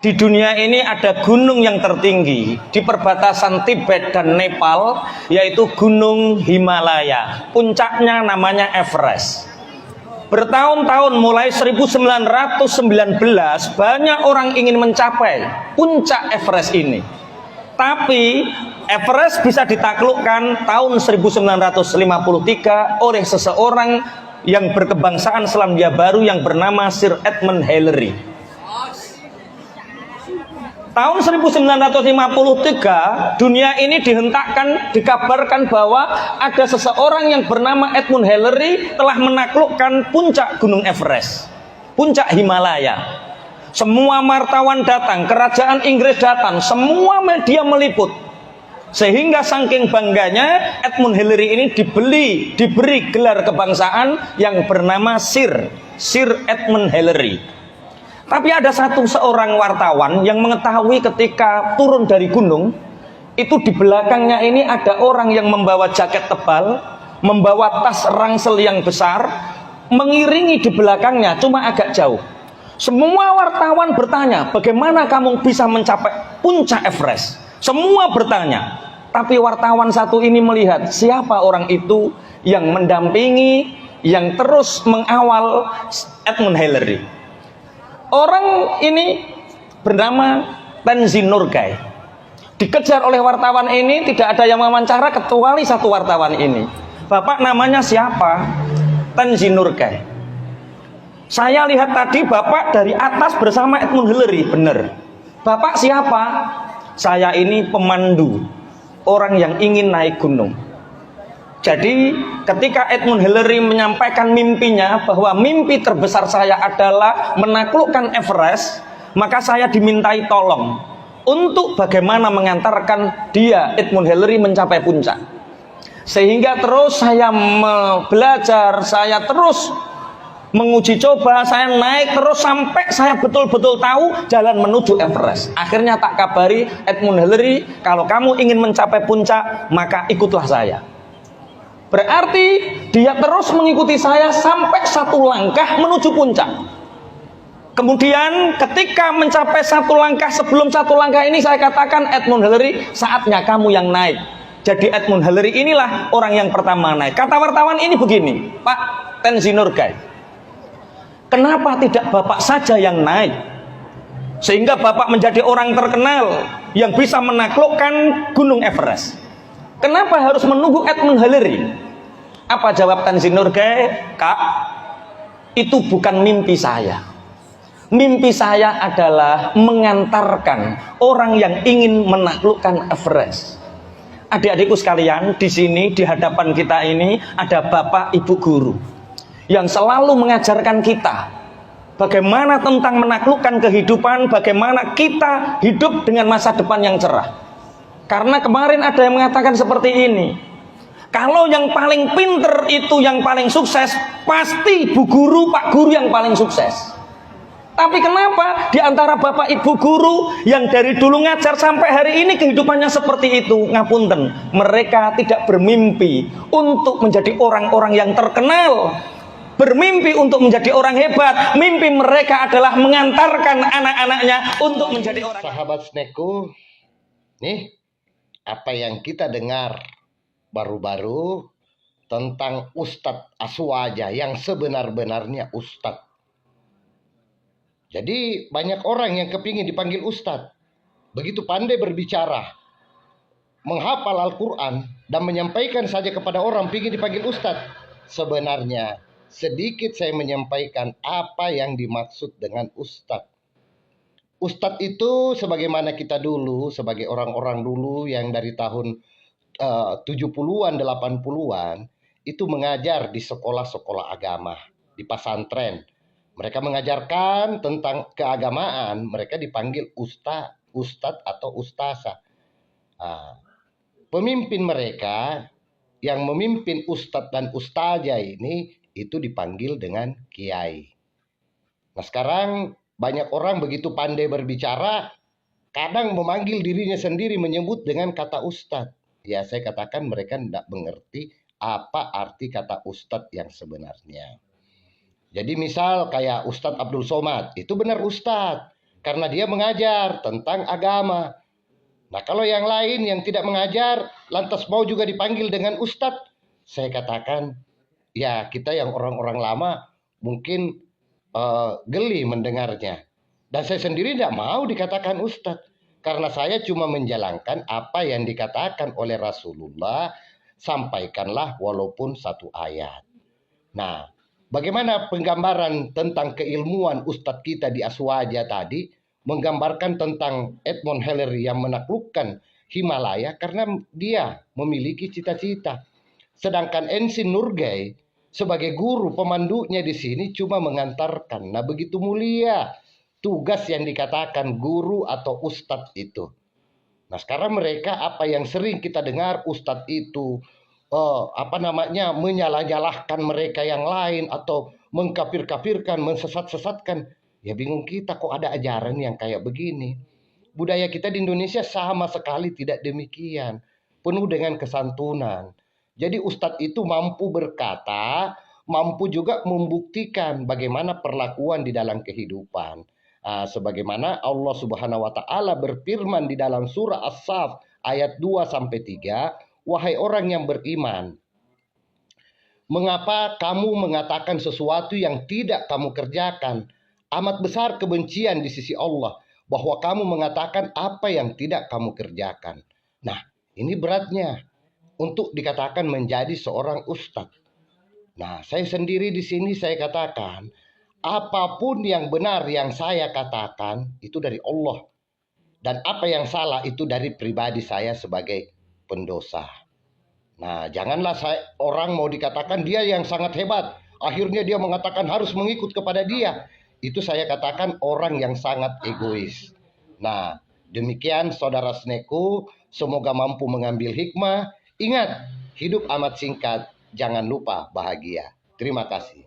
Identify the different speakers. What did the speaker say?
Speaker 1: Di dunia ini ada gunung yang tertinggi di perbatasan Tibet dan Nepal, yaitu Gunung Himalaya. Puncaknya namanya Everest. Bertahun-tahun mulai 1919 banyak orang ingin mencapai puncak Everest ini. Tapi Everest bisa ditaklukkan tahun 1953 oleh seseorang yang berkebangsaan Selandia Baru yang bernama Sir Edmund Hillary. Tahun 1953 dunia ini dihentakkan, dikabarkan bahwa ada seseorang yang bernama Edmund Hillary telah menaklukkan puncak Gunung Everest, puncak Himalaya. Semua wartawan datang, kerajaan Inggris datang, semua media meliput. Sehingga saking bangganya Edmund Hillary ini diberi gelar kebangsaan yang bernama Sir Edmund Hillary. Tapi ada seorang wartawan yang mengetahui ketika turun dari gunung, itu di belakangnya ini ada orang yang membawa jaket tebal, membawa tas ransel yang besar, mengiringi di belakangnya, cuma agak jauh. Semua wartawan bertanya, bagaimana kamu bisa mencapai puncak Everest? Semua bertanya. Tapi wartawan satu ini melihat siapa orang itu yang mendampingi, yang terus mengawal Edmund Hillary. Orang ini bernama Tenzin Norgay. Dikejar oleh wartawan ini, tidak ada yang mewawancara kecuali satu wartawan ini. Bapak namanya siapa? Tenzin Norgay. Saya lihat tadi Bapak dari atas bersama Edmund Hillary. Benar. Bapak siapa? Saya ini pemandu, orang yang ingin naik gunung. Jadi ketika Edmund Hillary menyampaikan mimpinya bahwa mimpi terbesar saya adalah menaklukkan Everest, maka saya dimintai tolong untuk bagaimana mengantarkan dia, Edmund Hillary, mencapai puncak. Sehingga terus saya belajar, saya terus menguji coba, saya naik terus sampai saya betul-betul tahu jalan menuju Everest. Akhirnya tak kabari Edmund Hillary, kalau kamu ingin mencapai puncak, maka ikutlah saya. Berarti dia terus mengikuti saya sampai satu langkah menuju puncak. Kemudian ketika mencapai satu langkah, sebelum satu langkah ini saya katakan, Edmund Hillary, saatnya kamu yang naik. Jadi Edmund Hillary inilah orang yang pertama naik. Kata wartawan ini begini, Pak Tenzin Norgay, kenapa tidak Bapak saja yang naik? Sehingga Bapak menjadi orang terkenal yang bisa menaklukkan Gunung Everest. Kenapa harus menunggu Edmund Hillary? Apa jawab Tenzin Norgay? Kak, itu bukan mimpi saya. Mimpi saya adalah mengantarkan orang yang ingin menaklukkan Everest. Adik-adikku sekalian, di sini di hadapan kita ini ada Bapak Ibu guru yang selalu mengajarkan kita bagaimana tentang menaklukkan kehidupan, bagaimana kita hidup dengan masa depan yang cerah. Karena kemarin ada yang mengatakan seperti ini, kalau yang paling pinter itu yang paling sukses, pasti bu guru, pak guru yang paling sukses. Tapi kenapa di antara bapak ibu guru yang dari dulu ngajar sampai hari ini kehidupannya seperti itu? Ngapunten, mereka tidak bermimpi untuk menjadi orang-orang yang terkenal, bermimpi untuk menjadi orang hebat. Mimpi mereka adalah mengantarkan anak-anaknya untuk menjadi orang.
Speaker 2: Sahabat Sneku, nih apa yang kita dengar baru-baru tentang Ustadz Aswaja yang sebenar-benarnya Ustadz. Jadi banyak orang yang kepingin dipanggil Ustadz. Begitu pandai berbicara, menghafal Al-Quran, dan menyampaikan saja kepada orang pingin dipanggil Ustadz. Sebenarnya sedikit saya menyampaikan apa yang dimaksud dengan Ustadz. Ustadz itu sebagaimana kita dulu, sebagai orang-orang dulu yang dari tahun 70-an, 80-an, itu mengajar di sekolah-sekolah agama, di pesantren. Mereka mengajarkan tentang keagamaan, mereka dipanggil ustadz atau ustazah. Pemimpin mereka yang memimpin ustadz dan ustazah ini, itu dipanggil dengan kiai. Nah sekarang banyak orang begitu pandai berbicara, kadang memanggil dirinya sendiri menyebut dengan kata ustadz. Ya saya katakan mereka tidak mengerti apa arti kata ustadz yang sebenarnya. Jadi misal kayak Ustadz Abdul Somad, itu benar ustadz. karena dia mengajar tentang agama. Nah, kalau yang lain yang tidak mengajar lantas mau juga dipanggil dengan ustadz, saya katakan ya kita yang orang-orang lama mungkin geli mendengarnya. Dan saya sendiri tidak mau dikatakan ustadz, karena saya cuma menjalankan apa yang dikatakan oleh Rasulullah, sampaikanlah walaupun satu ayat. Nah, bagaimana penggambaran tentang keilmuan ustadz kita di Aswaja tadi, menggambarkan tentang Edmund Hillary yang menaklukkan Himalaya karena dia memiliki cita-cita. Sedangkan Ensin Nurgai sebagai guru pemandunya di sini cuma mengantarkan. Nah, begitu mulia tugas yang dikatakan guru atau ustadz itu. Nah, sekarang mereka apa yang sering kita dengar ustadz itu menyalah-nyalahkan mereka yang lain atau mengkafir-kafirkan, mensesat-sesatkan. Ya bingung kita kok ada ajaran yang kayak begini. Budaya kita di Indonesia sama sekali tidak demikian. Penuh dengan kesantunan. Jadi ustadz itu mampu berkata, mampu juga membuktikan bagaimana perlakuan di dalam kehidupan. Sebagaimana Allah Subhanahu wa taala berfirman di dalam surah As-Saff ayat 2-3, wahai orang yang beriman, mengapa kamu mengatakan sesuatu yang tidak kamu kerjakan? Amat besar kebencian di sisi Allah bahwa kamu mengatakan apa yang tidak kamu kerjakan. Nah, ini beratnya untuk dikatakan menjadi seorang ustadz. Nah, saya sendiri di sini saya katakan, apapun yang benar yang saya katakan itu dari Allah. Dan apa yang salah itu dari pribadi saya sebagai pendosa. Nah, janganlah orang mau dikatakan dia yang sangat hebat, akhirnya dia mengatakan harus mengikut kepada dia. Itu saya katakan orang yang sangat egois. Nah, demikian saudara Sneku, semoga mampu mengambil hikmah. Ingat, hidup amat singkat, jangan lupa bahagia. Terima kasih.